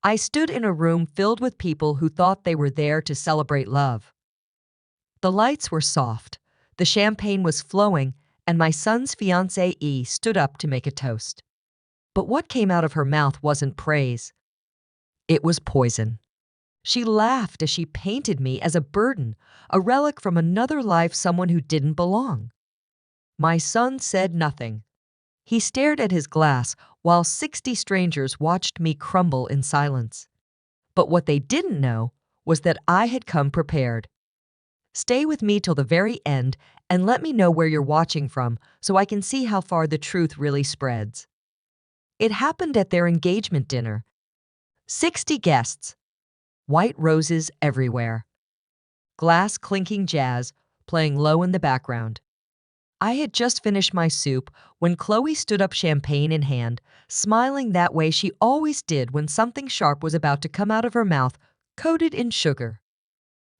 I stood in a room filled with people who thought they were there to celebrate love. The lights were soft, the champagne was flowing, and my son's fiancée stood up to make a toast. But what came out of her mouth wasn't praise. It was poison. She laughed as she painted me as a burden, a relic from another life, someone who didn't belong. My son said nothing. He stared at his glass while 60 strangers watched me crumble in silence. But what they didn't know was that I had come prepared. Stay with me till the very end and let me know where you're watching from so I can see how far the truth really spreads. It happened at their engagement dinner. 60 guests. White roses everywhere. Glass clinking jazz playing low in the background. I had just finished my soup when Chloe stood up, champagne in hand, smiling that way she always did when something sharp was about to come out of her mouth, coated in sugar.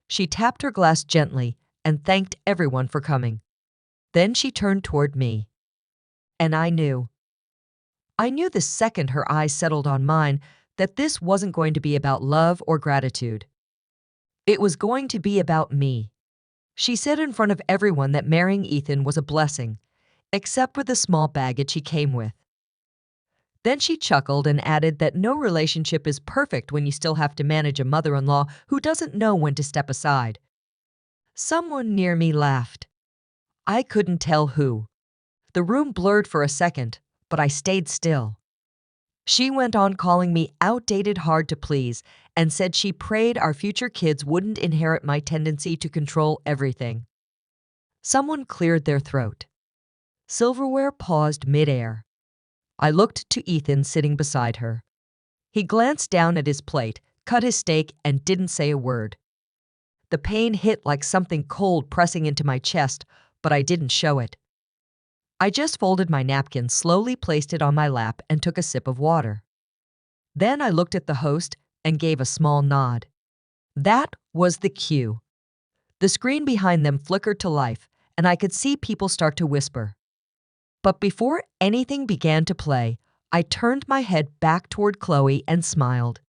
She tapped her glass gently and thanked everyone for coming. Then she turned toward me. And I knew the second her eyes settled on mine that this wasn't going to be about love or gratitude. It was going to be about me. She said in front of everyone that marrying Ethan was a blessing, except for the small baggage he came with. Then she chuckled and added that no relationship is perfect when you still have to manage a mother-in-law who doesn't know when to step aside. Someone near me laughed. I couldn't tell who. The room blurred for a second, but I stayed still. She went on calling me outdated, hard to please, and said she prayed our future kids wouldn't inherit my tendency to control everything. Someone cleared their throat. Silverware paused midair. I looked to Ethan sitting beside her. He glanced down at his plate, cut his steak, and didn't say a word. The pain hit like something cold pressing into my chest, but I didn't show it. I just folded my napkin, slowly placed it on my lap, and took a sip of water. Then I looked at the host and gave a small nod. That was the cue. The screen behind them flickered to life, and I could see people start to whisper. But before anything began to play, I turned my head back toward Chloe and smiled.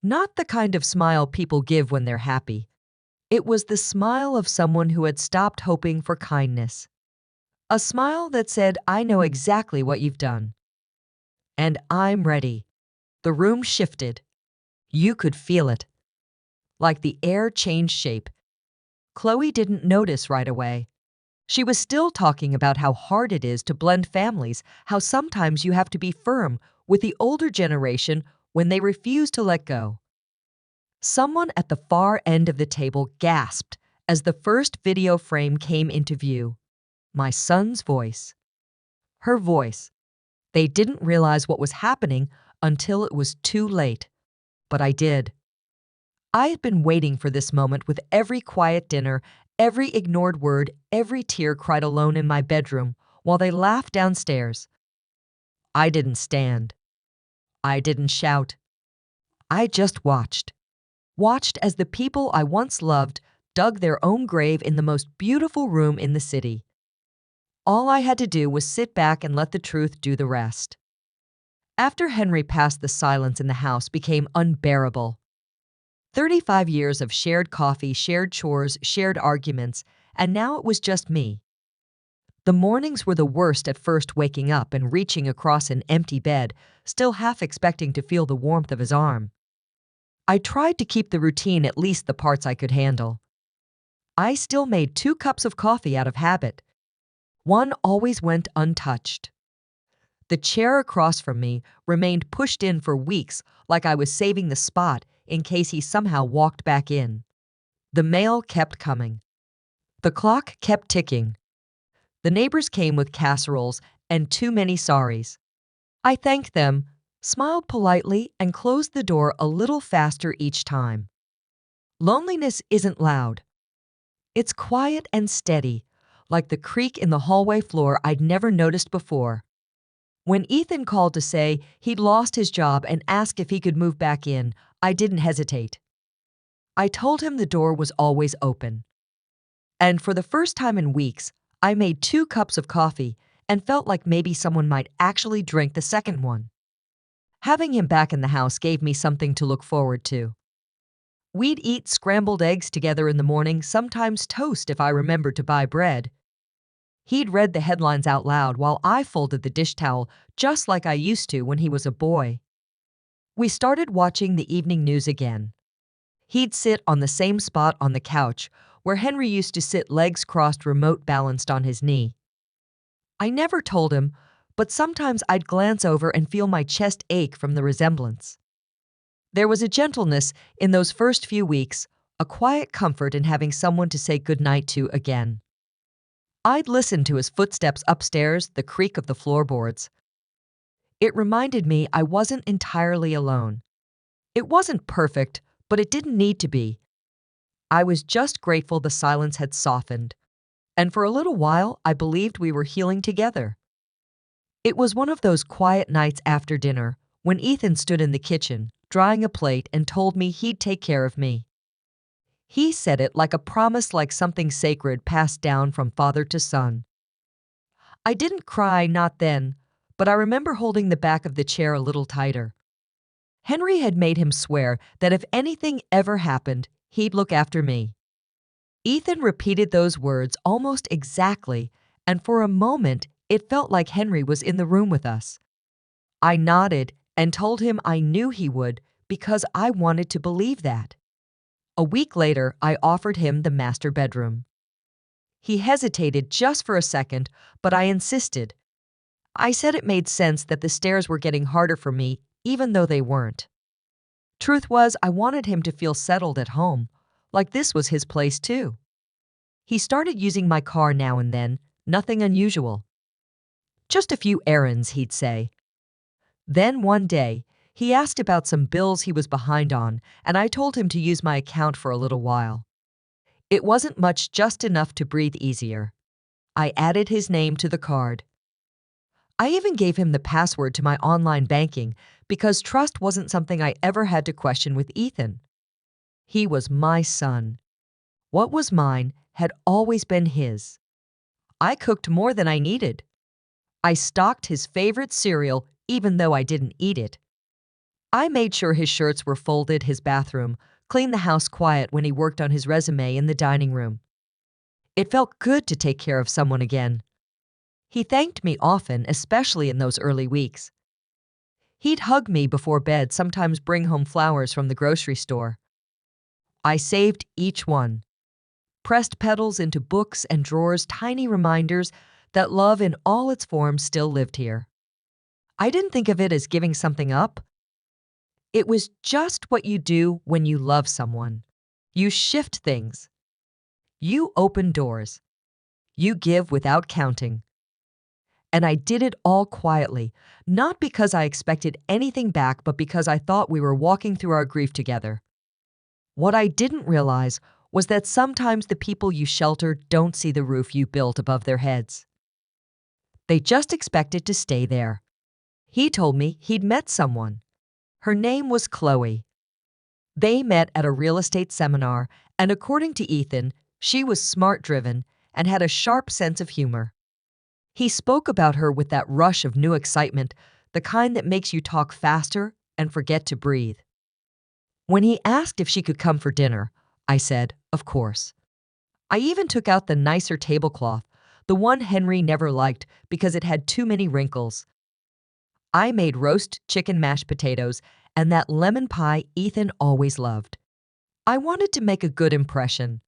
Not the kind of smile people give when they're happy. It was the smile of someone who had stopped hoping for kindness. A smile that said, I know exactly what you've done. And I'm ready. The room shifted. You could feel it. Like the air changed shape. Chloe didn't notice right away. She was still talking about how hard it is to blend families, how sometimes you have to be firm with the older generation when they refuse to let go. Someone at the far end of the table gasped as the first video frame came into view. My son's voice. Her voice. They didn't realize what was happening until it was too late. But I did. I had been waiting for this moment with every quiet dinner, every ignored word, every tear cried alone in my bedroom while they laughed downstairs. I didn't stand. I didn't shout. I just watched. Watched as the people I once loved dug their own grave in the most beautiful room in the city. All I had to do was sit back and let the truth do the rest. After Henry passed, the silence in the house became unbearable. 35 years of shared coffee, shared chores, shared arguments, and now it was just me. The mornings were the worst at first, waking up and reaching across an empty bed, still half expecting to feel the warmth of his arm. I tried to keep the routine, at least the parts I could handle. I still made 2 cups of coffee out of habit. One always went untouched. The chair across from me remained pushed in for weeks, like I was saving the spot in case he somehow walked back in. The mail kept coming. The clock kept ticking. The neighbors came with casseroles and too many sorries. I thanked them, smiled politely, and closed the door a little faster each time. Loneliness isn't loud. It's quiet and steady, like the creak in the hallway floor I'd never noticed before. When Ethan called to say he'd lost his job and asked if he could move back in, I didn't hesitate. I told him the door was always open. And for the first time in weeks, I made 2 cups of coffee and felt like maybe someone might actually drink the second one. Having him back in the house gave me something to look forward to. We'd eat scrambled eggs together in the morning, sometimes toast if I remembered to buy bread. He'd read the headlines out loud while I folded the dish towel, just like I used to when he was a boy. We started watching the evening news again. He'd sit on the same spot on the couch where Henry used to sit, legs crossed, remote balanced on his knee. I never told him, but sometimes I'd glance over and feel my chest ache from the resemblance. There was a gentleness in those first few weeks, a quiet comfort in having someone to say goodnight to again. I'd listen to his footsteps upstairs, the creak of the floorboards. It reminded me I wasn't entirely alone. It wasn't perfect, but it didn't need to be. I was just grateful the silence had softened, and for a little while I believed we were healing together. It was one of those quiet nights after dinner when Ethan stood in the kitchen, drying a plate, and told me he'd take care of me. He said it like a promise, like something sacred passed down from father to son. I didn't cry, not then, but I remember holding the back of the chair a little tighter. Henry had made him swear that if anything ever happened, he'd look after me. Ethan repeated those words almost exactly, and for a moment it felt like Henry was in the room with us. I nodded and told him I knew he would because I wanted to believe that. A week later, I offered him the master bedroom. He hesitated just for a second, but I insisted. I said it made sense that the stairs were getting harder for me, even though they weren't. Truth was, I wanted him to feel settled at home, like this was his place too. He started using my car now and then, nothing unusual. Just a few errands, he'd say. Then one day, he asked about some bills he was behind on, and I told him to use my account for a little while. It wasn't much, just enough to breathe easier. I added his name to the card. I even gave him the password to my online banking because trust wasn't something I ever had to question with Ethan. He was my son. What was mine had always been his. I cooked more than I needed. I stocked his favorite cereal even though I didn't eat it. I made sure his shirts were folded, his bathroom, cleaned the house quiet when he worked on his resume in the dining room. It felt good to take care of someone again. He thanked me often, especially in those early weeks. He'd hug me before bed, sometimes bring home flowers from the grocery store. I saved each one. Pressed petals into books and drawers, tiny reminders that love in all its forms still lived here. I didn't think of it as giving something up. It was just what you do when you love someone. You shift things. You open doors. You give without counting. And I did it all quietly, not because I expected anything back, but because I thought we were walking through our grief together. What I didn't realize was that sometimes the people you shelter don't see the roof you built above their heads. They just expect it to stay there. He told me he'd met someone. Her name was Chloe. They met at a real estate seminar, and according to Ethan, she was smart-driven and had a sharp sense of humor. He spoke about her with that rush of new excitement, the kind that makes you talk faster and forget to breathe. When he asked if she could come for dinner, I said, of course. I even took out the nicer tablecloth, the one Henry never liked because it had too many wrinkles. I made roast chicken mashed potatoes and that lemon pie Ethan always loved. I wanted to make a good impression.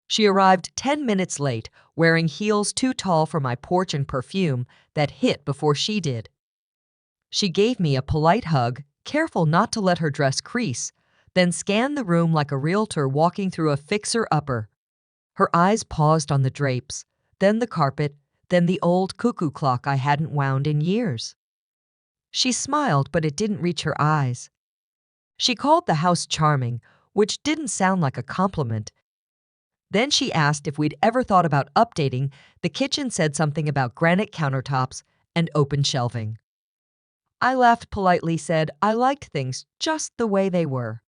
She arrived 10 minutes late, wearing heels too tall for my porch and perfume that hit before she did. She gave me a polite hug, careful not to let her dress crease, then scanned the room like a realtor walking through a fixer-upper. Her eyes paused on the drapes, then the carpet, then the old cuckoo clock I hadn't wound in years. She smiled, but it didn't reach her eyes. She called the house charming, which didn't sound like a compliment. Then she asked if we'd ever thought about updating. The kitchen said something about granite countertops and open shelving. I laughed politely, said I liked things just the way they were.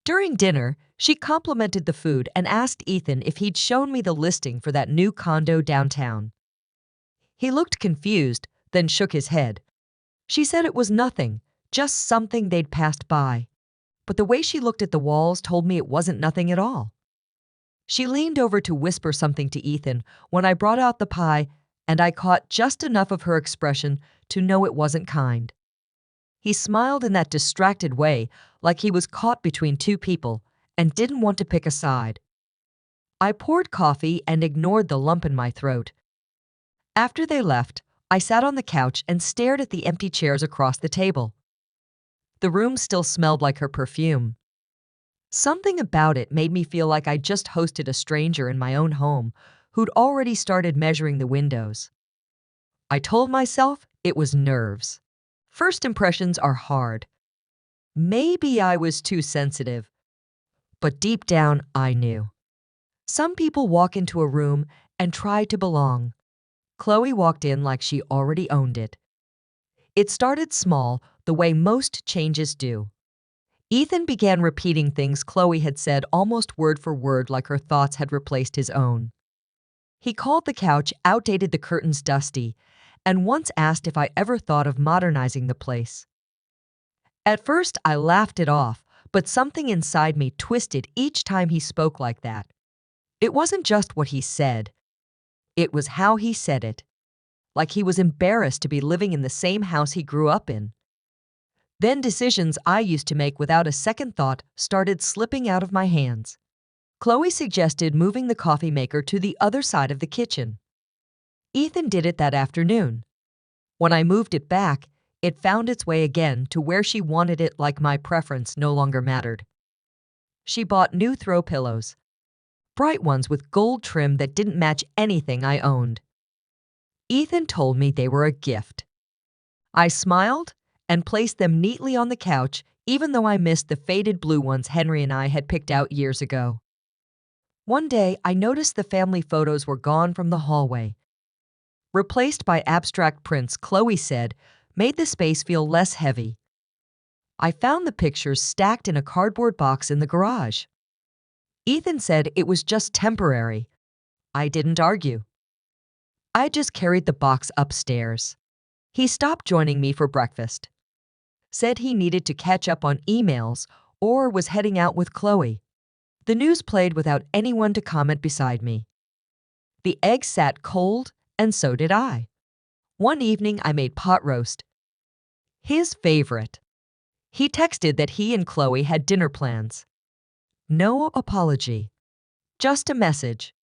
During dinner, she complimented the food and asked Ethan if he'd shown me the listing for that new condo downtown. He looked confused, then shook his head. She said it was nothing, just something they'd passed by. But the way she looked at the walls told me it wasn't nothing at all. She leaned over to whisper something to Ethan when I brought out the pie, and I caught just enough of her expression to know it wasn't kind. He smiled in that distracted way, like he was caught between two people and didn't want to pick a side. I poured coffee and ignored the lump in my throat. After they left, I sat on the couch and stared at the empty chairs across the table. The room still smelled like her perfume. Something about it made me feel like I just hosted a stranger in my own home who'd already started measuring the windows. I told myself it was nerves. First impressions are hard. Maybe I was too sensitive, but deep down I knew. Some people walk into a room and try to belong. Chloe walked in like she already owned it. It started small, the way most changes do. Ethan began repeating things Chloe had said almost word for word, like her thoughts had replaced his own. He called the couch outdated, the curtains dusty, and once asked if I ever thought of modernizing the place. At first, I laughed it off, but something inside me twisted each time he spoke like that. It wasn't just what he said. It was how he said it. Like he was embarrassed to be living in the same house he grew up in. Then decisions I used to make without a second thought started slipping out of my hands. Chloe suggested moving the coffee maker to the other side of the kitchen. Ethan did it that afternoon. When I moved it back, it found its way again to where she wanted it, like my preference no longer mattered. She bought new throw pillows, bright ones with gold trim that didn't match anything I owned. Ethan told me they were a gift. I smiled and placed them neatly on the couch, even though I missed the faded blue ones Henry and I had picked out years ago. One day, I noticed the family photos were gone from the hallway. Replaced by abstract prints, Chloe said, made the space feel less heavy. I found the pictures stacked in a cardboard box in the garage. Ethan said it was just temporary. I didn't argue. I just carried the box upstairs. He stopped joining me for breakfast. Said he needed to catch up on emails or was heading out with Chloe. The news played without anyone to comment beside me. The eggs sat cold, and so did I. One evening, I made pot roast. His favorite. He texted that he and Chloe had dinner plans. No apology. Just a message.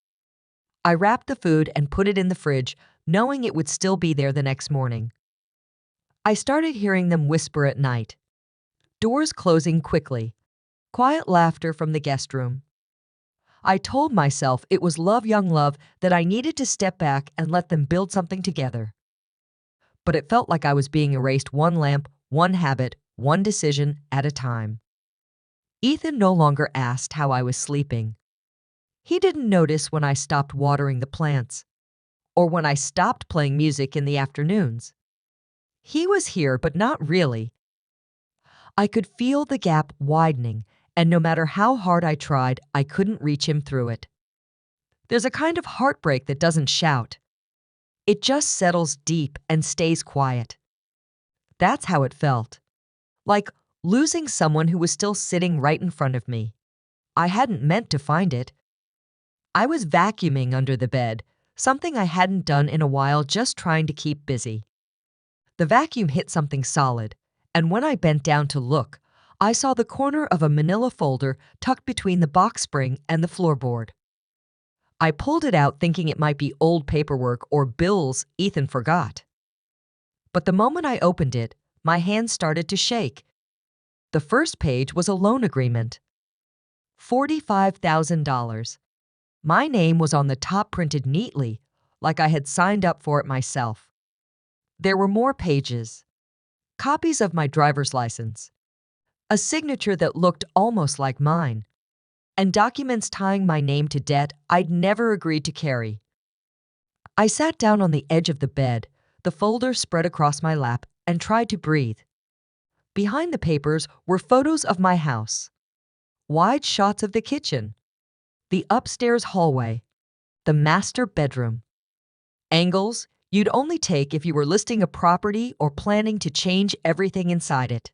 I wrapped the food and put it in the fridge, knowing it would still be there the next morning. I started hearing them whisper at night. Doors closing quickly. Quiet laughter from the guest room. I told myself it was love, young love, that I needed to step back and let them build something together. But it felt like I was being erased one lamp, one habit, one decision at a time. Ethan no longer asked how I was sleeping. He didn't notice when I stopped watering the plants, or when I stopped playing music in the afternoons. He was here, but not really. I could feel the gap widening, and no matter how hard I tried, I couldn't reach him through it. There's a kind of heartbreak that doesn't shout. It just settles deep and stays quiet. That's how it felt. Like losing someone who was still sitting right in front of me. I hadn't meant to find it. I was vacuuming under the bed, something I hadn't done in a while, just trying to keep busy. The vacuum hit something solid, and when I bent down to look, I saw the corner of a manila folder tucked between the box spring and the floorboard. I pulled it out thinking it might be old paperwork or bills Ethan forgot. But the moment I opened it, my hands started to shake. The first page was a loan agreement. $45,000. My name was on the top, printed neatly, like I had signed up for it myself. There were more pages. Copies of my driver's license. A signature that looked almost like mine. And documents tying my name to debt I'd never agreed to carry. I sat down on the edge of the bed, the folder spread across my lap, and tried to breathe. Behind the papers were photos of my house. Wide shots of the kitchen. The upstairs hallway. The master bedroom. Angles you'd only take if you were listing a property or planning to change everything inside it.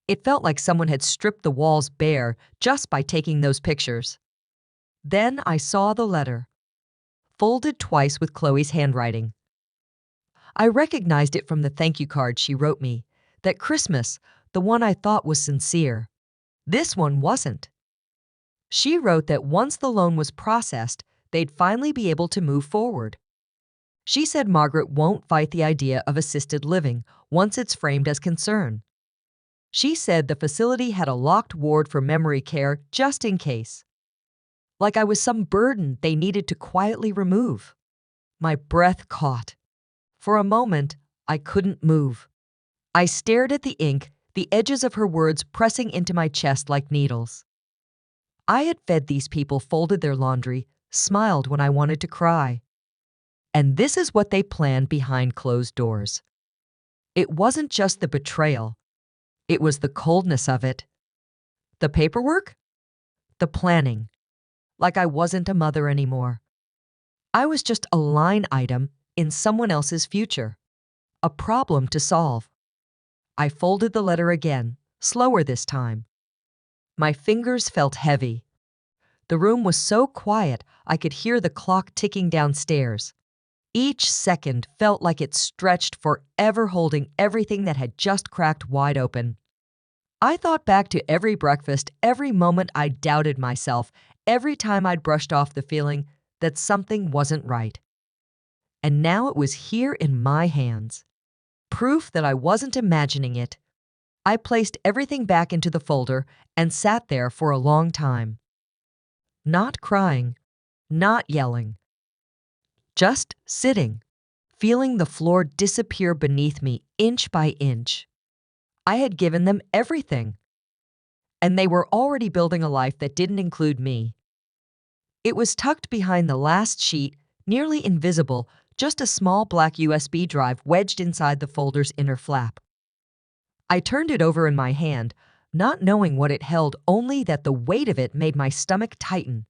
It felt like someone had stripped the walls bare just by taking those pictures. Then I saw the letter, folded twice with Chloe's handwriting. I recognized it from the thank you card she wrote me, that Christmas, the one I thought was sincere. This one wasn't. She wrote that once the loan was processed, they'd finally be able to move forward. She said Margaret won't fight the idea of assisted living once it's framed as concern. She said the facility had a locked ward for memory care just in case. Like I was some burden they needed to quietly remove. My breath caught. For a moment, I couldn't move. I stared at the ink, the edges of her words pressing into my chest like needles. I had fed these people, folded their laundry, smiled when I wanted to cry. And this is what they planned behind closed doors. It wasn't just the betrayal. It was the coldness of it. The paperwork? The planning. Like I wasn't a mother anymore. I was just a line item in someone else's future. A problem to solve. I folded the letter again, slower this time. My fingers felt heavy. The room was so quiet I could hear the clock ticking downstairs. Each second felt like it stretched forever, holding everything that had just cracked wide open. I thought back to every breakfast, every moment I doubted myself, every time I'd brushed off the feeling that something wasn't right. And now it was here in my hands. Proof that I wasn't imagining it. I placed everything back into the folder and sat there for a long time. Not crying, not yelling. Just sitting, feeling the floor disappear beneath me inch by inch. I had given them everything, and they were already building a life that didn't include me. It was tucked behind the last sheet, nearly invisible, just a small black USB drive wedged inside the folder's inner flap. I turned it over in my hand, not knowing what it held, only that the weight of it made my stomach tighten.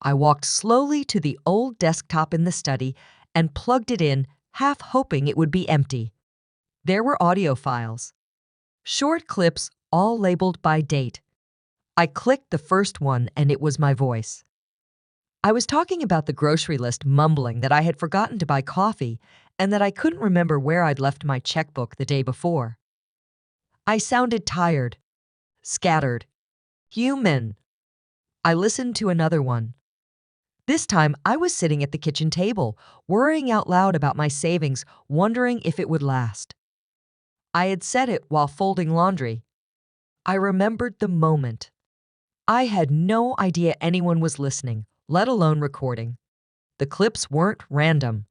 I walked slowly to the old desktop in the study and plugged it in, half hoping it would be empty. There were audio files. Short clips, all labeled by date. I clicked the first one and it was my voice. I was talking about the grocery list, mumbling that I had forgotten to buy coffee and that I couldn't remember where I'd left my checkbook the day before. I sounded tired, scattered, human. I listened to another one. This time, I was sitting at the kitchen table, worrying out loud about my savings, wondering if it would last. I had said it while folding laundry. I remembered the moment. I had no idea anyone was listening, let alone recording. The clips weren't random.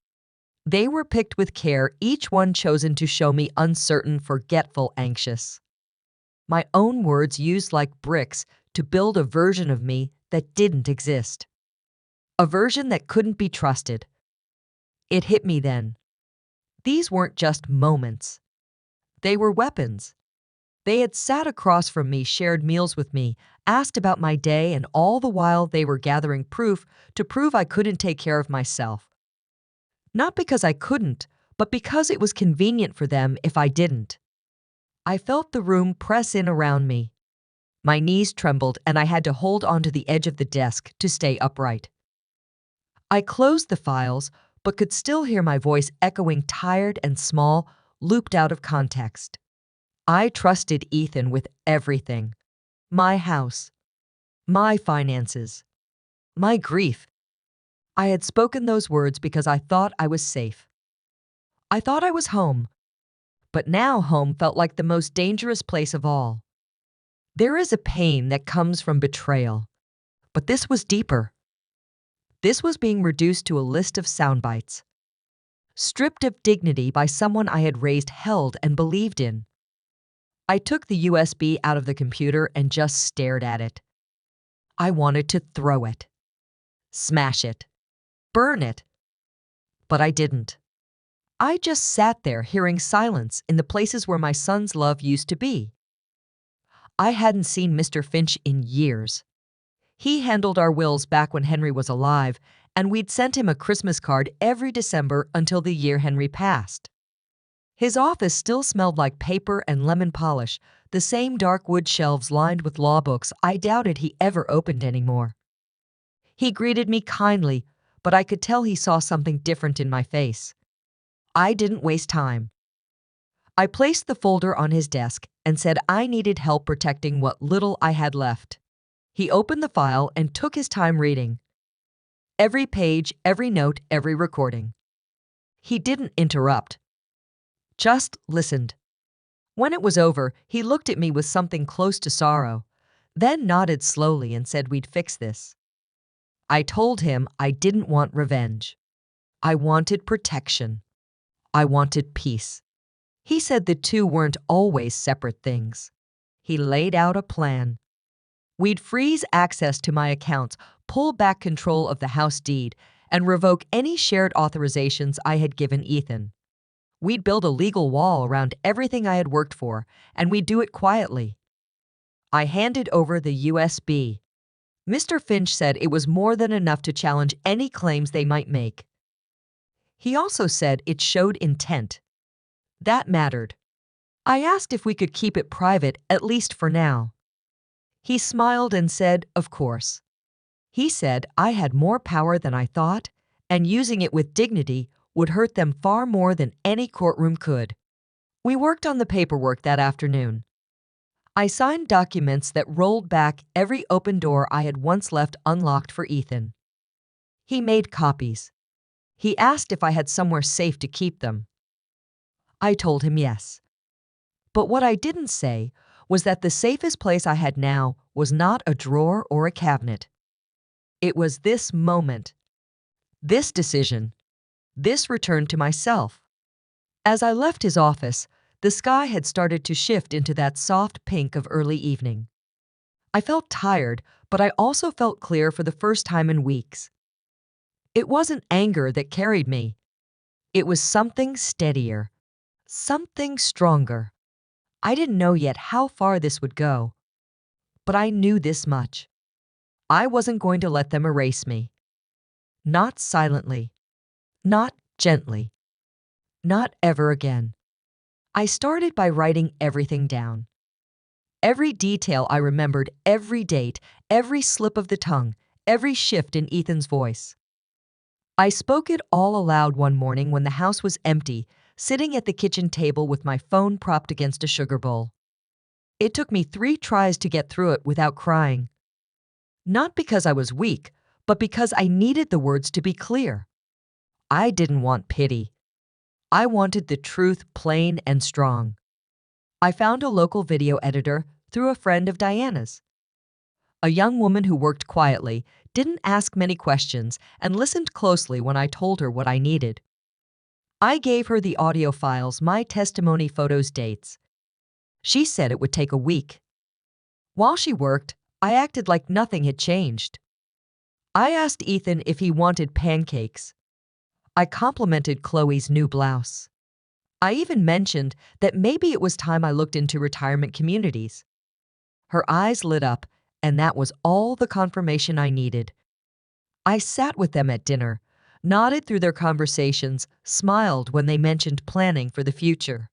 They were picked with care, each one chosen to show me uncertain, forgetful, anxious. My own words used like bricks to build a version of me that didn't exist. A version that couldn't be trusted. It hit me then. These weren't just moments. They were weapons. They had sat across from me, shared meals with me, asked about my day, and all the while they were gathering proof to prove I couldn't take care of myself. Not because I couldn't, but because it was convenient for them if I didn't. I felt the room press in around me. My knees trembled and I had to hold onto the edge of the desk to stay upright. I closed the files, but could still hear my voice echoing, tired and small, looped out of context. I trusted Ethan with everything. My house. My finances. My grief. I had spoken those words because I thought I was safe. I thought I was home. But now home felt like the most dangerous place of all. There is a pain that comes from betrayal. But this was deeper. This was being reduced to a list of sound bites. Stripped of dignity by someone I had raised, held, and believed in. I took the USB out of the computer and just stared at it. I wanted to throw it. Smash it. Burn it. But I didn't. I just sat there hearing silence in the places where my son's love used to be. I hadn't seen Mr. Finch in years. He handled our wills back when Henry was alive, and we'd sent him a Christmas card every December until the year Henry passed. His office still smelled like paper and lemon polish, the same dark wood shelves lined with law books I doubted he ever opened anymore. He greeted me kindly, but I could tell he saw something different in my face. I didn't waste time. I placed the folder on his desk and said I needed help protecting what little I had left. He opened the file and took his time reading. Every page, every note, every recording. He didn't interrupt, just listened. When it was over, he looked at me with something close to sorrow, then nodded slowly and said we'd fix this. I told him I didn't want revenge. I wanted protection. I wanted peace. He said the two weren't always separate things. He laid out a plan. We'd freeze access to my accounts, pull back control of the house deed, and revoke any shared authorizations I had given Ethan. We'd build a legal wall around everything I had worked for, and we'd do it quietly. I handed over the USB. Mr. Finch said it was more than enough to challenge any claims they might make. He also said it showed intent. That mattered. I asked if we could keep it private, at least for now. He smiled and said, of course. He said I had more power than I thought, and using it with dignity would hurt them far more than any courtroom could. We worked on the paperwork that afternoon. I signed documents that rolled back every open door I had once left unlocked for Ethan. He made copies. He asked if I had somewhere safe to keep them. I told him yes. But what I didn't say was that the safest place I had now was not a drawer or a cabinet. It was this moment, this decision, this return to myself. As I left his office, the sky had started to shift into that soft pink of early evening. I felt tired, but I also felt clear for the first time in weeks. It wasn't anger that carried me. It was something steadier, something stronger. I didn't know yet how far this would go, but I knew this much. I wasn't going to let them erase me. Not silently, not gently, not ever again. I started by writing everything down. Every detail I remembered, every date, every slip of the tongue, every shift in Ethan's voice. I spoke it all aloud one morning when the house was empty, sitting at the kitchen table with my phone propped against a sugar bowl. It took me 3 tries to get through it without crying. Not because I was weak, but because I needed the words to be clear. I didn't want pity. I wanted the truth plain and strong. I found a local video editor through a friend of Diana's. A young woman who worked quietly, didn't ask many questions, and listened closely when I told her what I needed. I gave her the audio files, my testimony, photos, dates. She said it would take a week. While she worked, I acted like nothing had changed. I asked Ethan if he wanted pancakes. I complimented Chloe's new blouse. I even mentioned that maybe it was time I looked into retirement communities. Her eyes lit up, and that was all the confirmation I needed. I sat with them at dinner, nodded through their conversations, smiled when they mentioned planning for the future.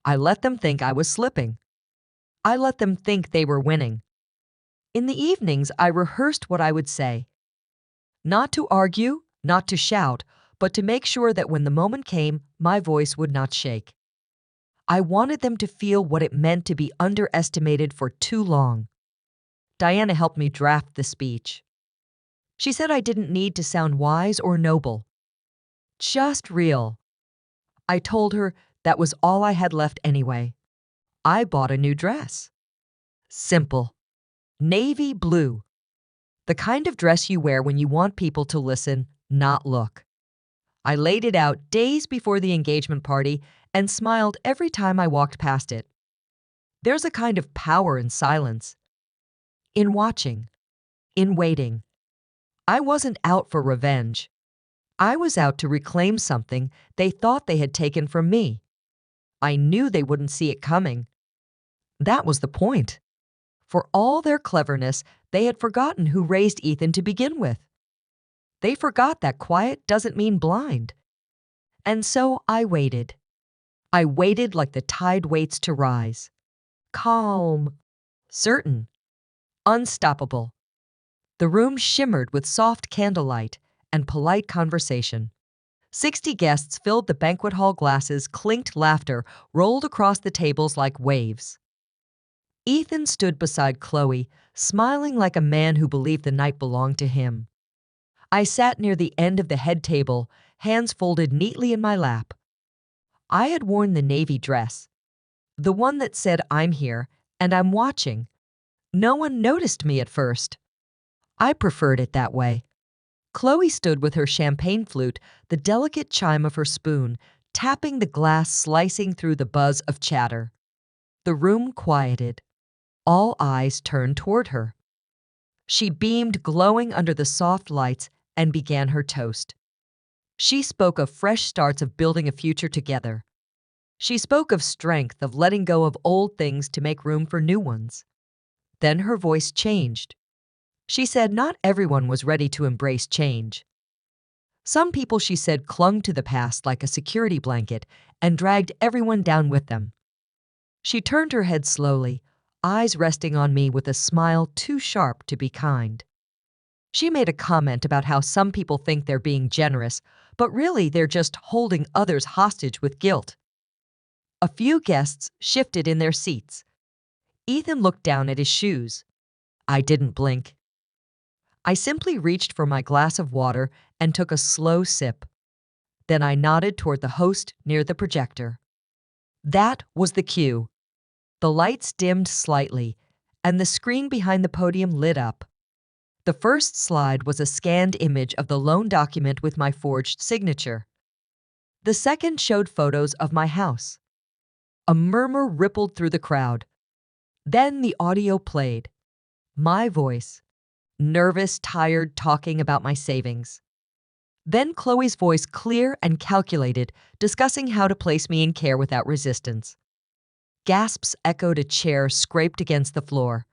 I let them think I was slipping. I let them think they were winning. In the evenings, I rehearsed what I would say. Not to argue, not to shout, but to make sure that when the moment came, my voice would not shake. I wanted them to feel what it meant to be underestimated for too long. Diana helped me draft the speech. She said I didn't need to sound wise or noble. Just real. I told her that was all I had left anyway. I bought a new dress. Simple. Navy blue. The kind of dress you wear when you want people to listen, not look. I laid it out days before the engagement party and smiled every time I walked past it. There's a kind of power in silence, in watching, in waiting. I wasn't out for revenge. I was out to reclaim something they thought they had taken from me. I knew they wouldn't see it coming. That was the point. For all their cleverness, they had forgotten who raised Ethan to begin with. They forgot that quiet doesn't mean blind. And so I waited. I waited like the tide waits to rise. calm, certain, unstoppable. The room shimmered with soft candlelight and polite conversation. 60 guests filled the banquet hall, glasses clinked, laughter rolled across the tables like waves. Ethan stood beside Chloe, smiling like a man who believed the night belonged to him. I sat near the end of the head table, hands folded neatly in my lap. I had worn the navy dress, the one that said, "I'm here, and I'm watching." No one noticed me at first. I preferred it that way. Chloe stood with her champagne flute, the delicate chime of her spoon, tapping the glass, slicing through the buzz of chatter. The room quieted. All eyes turned toward her. She beamed, glowing under the soft lights, and began her toast. She spoke of fresh starts, of building a future together. She spoke of strength, of letting go of old things to make room for new ones. Then her voice changed. She said not everyone was ready to embrace change. Some people, she said, clung to the past like a security blanket and dragged everyone down with them. She turned her head slowly, eyes resting on me with a smile too sharp to be kind. She made a comment about how some people think they're being generous, but really they're just holding others hostage with guilt. A few guests shifted in their seats. Ethan looked down at his shoes. I didn't blink. I simply reached for my glass of water and took a slow sip. Then I nodded toward the host near the projector. That was the cue. The lights dimmed slightly, and the screen behind the podium lit up. The first slide was a scanned image of the loan document with my forged signature. The second showed photos of my house. A murmur rippled through the crowd. Then the audio played. My voice, nervous, tired, talking about my savings. Then Chloe's voice, clear and calculated, discussing how to place me in care without resistance. Gasps echoed, a chair scraped against the floor.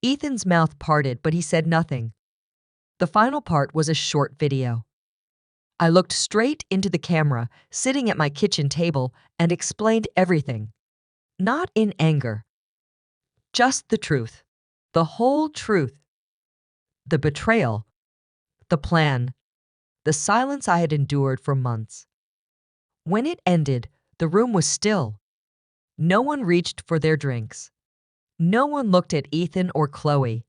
Ethan's mouth parted, but he said nothing. The final part was a short video. I looked straight into the camera, sitting at my kitchen table, and explained everything. Not in anger. Just the truth. The whole truth. The betrayal. The plan. The silence I had endured for months. When it ended, the room was still. No one reached for their drinks. No one looked at Ethan or Chloe.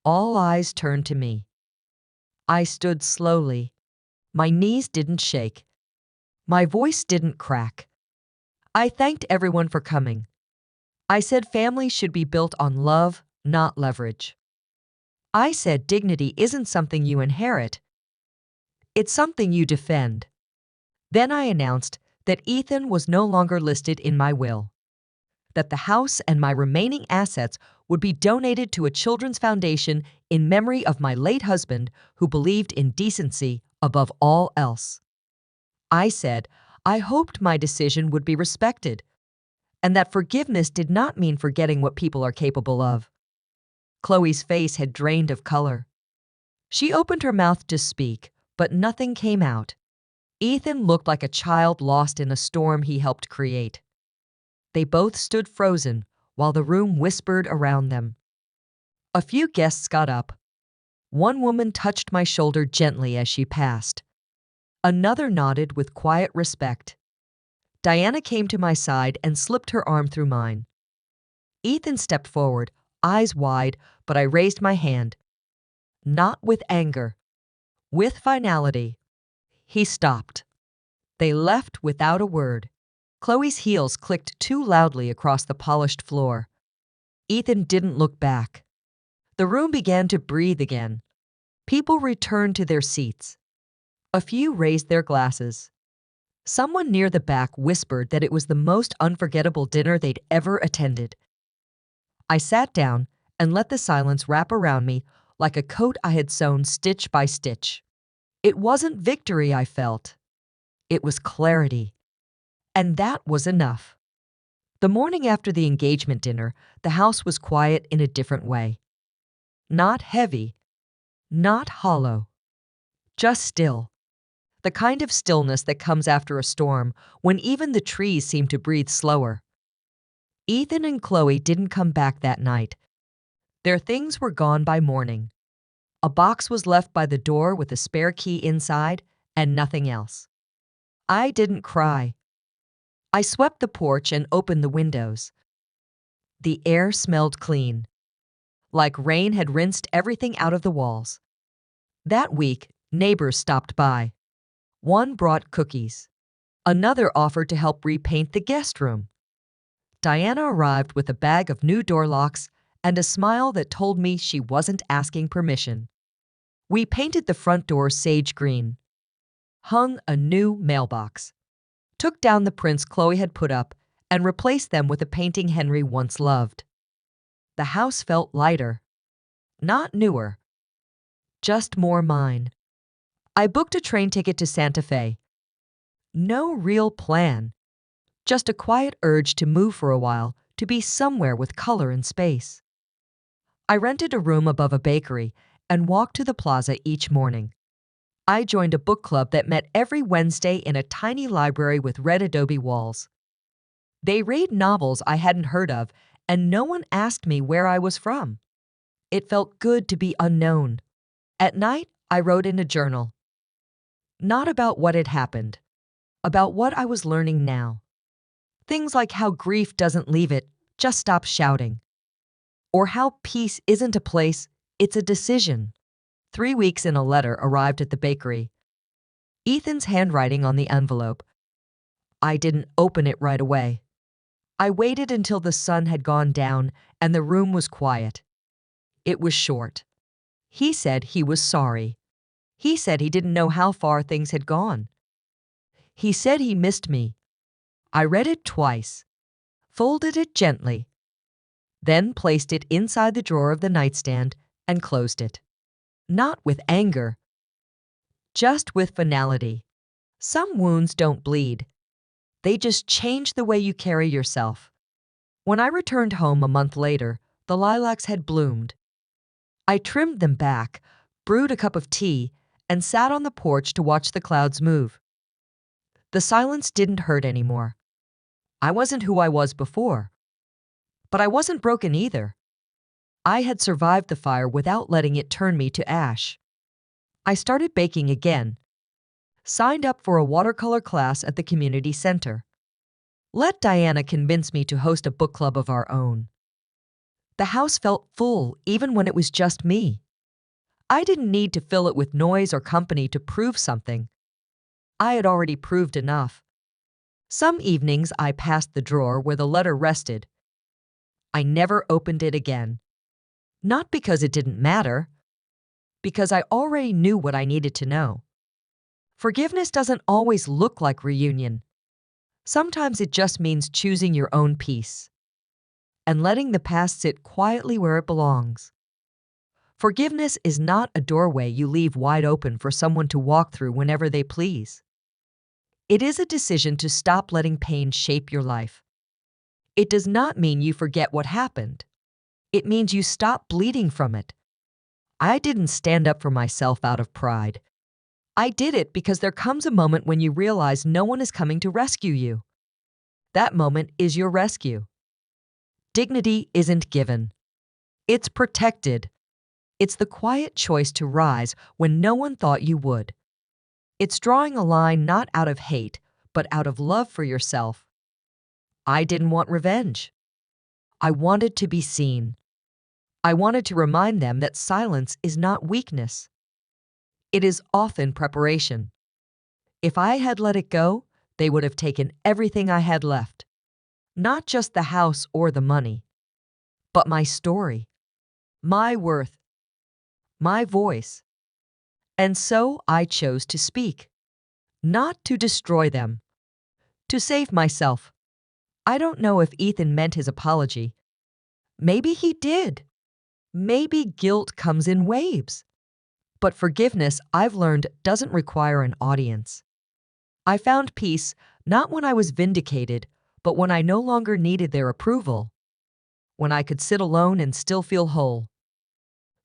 All eyes turned to me. I stood slowly. My knees didn't shake. My voice didn't crack. I thanked everyone for coming. I said family should be built on love, not leverage. I said dignity isn't something you inherit. It's something you defend. Then I announced that Ethan was no longer listed in my will, that the house and my remaining assets would be donated to a children's foundation in memory of my late husband who believed in decency above all else. I said I hoped my decision would be respected, and that forgiveness did not mean forgetting what people are capable of. Chloe's face had drained of color. She opened her mouth to speak, but nothing came out. Ethan looked like a child lost in a storm he helped create. They both stood frozen while the room whispered around them. A few guests got up. One woman touched my shoulder gently as she passed. Another nodded with quiet respect. Diana came to my side and slipped her arm through mine. Ethan stepped forward, eyes wide, but I raised my hand. Not with anger, with finality. He stopped. They left without a word. Chloe's heels clicked too loudly across the polished floor. Ethan didn't look back. The room began to breathe again. People returned to their seats. A few raised their glasses. Someone near the back whispered that it was the most unforgettable dinner they'd ever attended. I sat down and let the silence wrap around me like a coat I had sewn stitch by stitch. It wasn't victory I felt. It was clarity. And that was enough. The morning after the engagement dinner, the house was quiet in a different way. Not heavy, not hollow, just still. The kind of stillness that comes after a storm when even the trees seem to breathe slower. Ethan and Chloe didn't come back that night. Their things were gone by morning. A box was left by the door with a spare key inside and nothing else. I didn't cry. I swept the porch and opened the windows. The air smelled clean, like rain had rinsed everything out of the walls. That week, neighbors stopped by. One brought cookies. Another offered to help repaint the guest room. Diana arrived with a bag of new door locks and a smile that told me she wasn't asking permission. We painted the front door sage green, hung a new mailbox, took down the prints Chloe had put up, and replaced them with a painting Henry once loved. The house felt lighter, not newer, just more mine. I booked a train ticket to Santa Fe. No real plan, just a quiet urge to move for a while, to be somewhere with color and space. I rented a room above a bakery and walked to the plaza each morning. I joined a book club that met every Wednesday in a tiny library with red adobe walls. They read novels I hadn't heard of, and no one asked me where I was from. It felt good to be unknown. At night, I wrote in a journal. Not about what had happened, about what I was learning now. Things like how grief doesn't leave it, just stop shouting. Or how peace isn't a place, it's a decision. 3 weeks in, a letter arrived at the bakery. Ethan's handwriting on the envelope. I didn't open it right away. I waited until the sun had gone down and the room was quiet. It was short. He said he was sorry. He said he didn't know how far things had gone. He said he missed me. I read it twice, folded it gently, then placed it inside the drawer of the nightstand and closed it. Not with anger, just with finality. Some wounds don't bleed. They just change the way you carry yourself. When I returned home a month later, the lilacs had bloomed. I trimmed them back, brewed a cup of tea, and sat on the porch to watch the clouds move. The silence didn't hurt anymore. I wasn't who I was before. But I wasn't broken either. I had survived the fire without letting it turn me to ash. I started baking again. Signed up for a watercolor class at the community center. Let Diana convince me to host a book club of our own. The house felt full even when it was just me. I didn't need to fill it with noise or company to prove something. I had already proved enough. Some evenings I passed the drawer where the letter rested. I never opened it again. Not because it didn't matter, because I already knew what I needed to know. Forgiveness doesn't always look like reunion. Sometimes it just means choosing your own peace and letting the past sit quietly where it belongs. Forgiveness is not a doorway you leave wide open for someone to walk through whenever they please. It is a decision to stop letting pain shape your life. It does not mean you forget what happened. It means you stop bleeding from it. I didn't stand up for myself out of pride. I did it because there comes a moment when you realize no one is coming to rescue you. That moment is your rescue. Dignity isn't given. It's protected. It's the quiet choice to rise when no one thought you would. It's drawing a line not out of hate, but out of love for yourself. I didn't want revenge. I wanted to be seen. I wanted to remind them that silence is not weakness. It is often preparation. If I had let it go, they would have taken everything I had left. Not just the house or the money, but my story, my worth, my voice. And so I chose to speak, not to destroy them, to save myself. I don't know if Ethan meant his apology. Maybe he did. Maybe guilt comes in waves. But forgiveness, I've learned, doesn't require an audience. I found peace not when I was vindicated, but when I no longer needed their approval, when I could sit alone and still feel whole.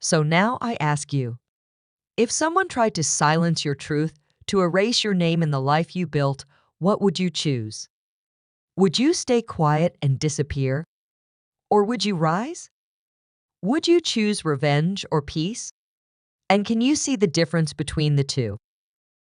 So now I ask you, if someone tried to silence your truth, to erase your name in the life you built, what would you choose? Would you stay quiet and disappear? Or would you rise? Would you choose revenge or peace? And can you see the difference between the two?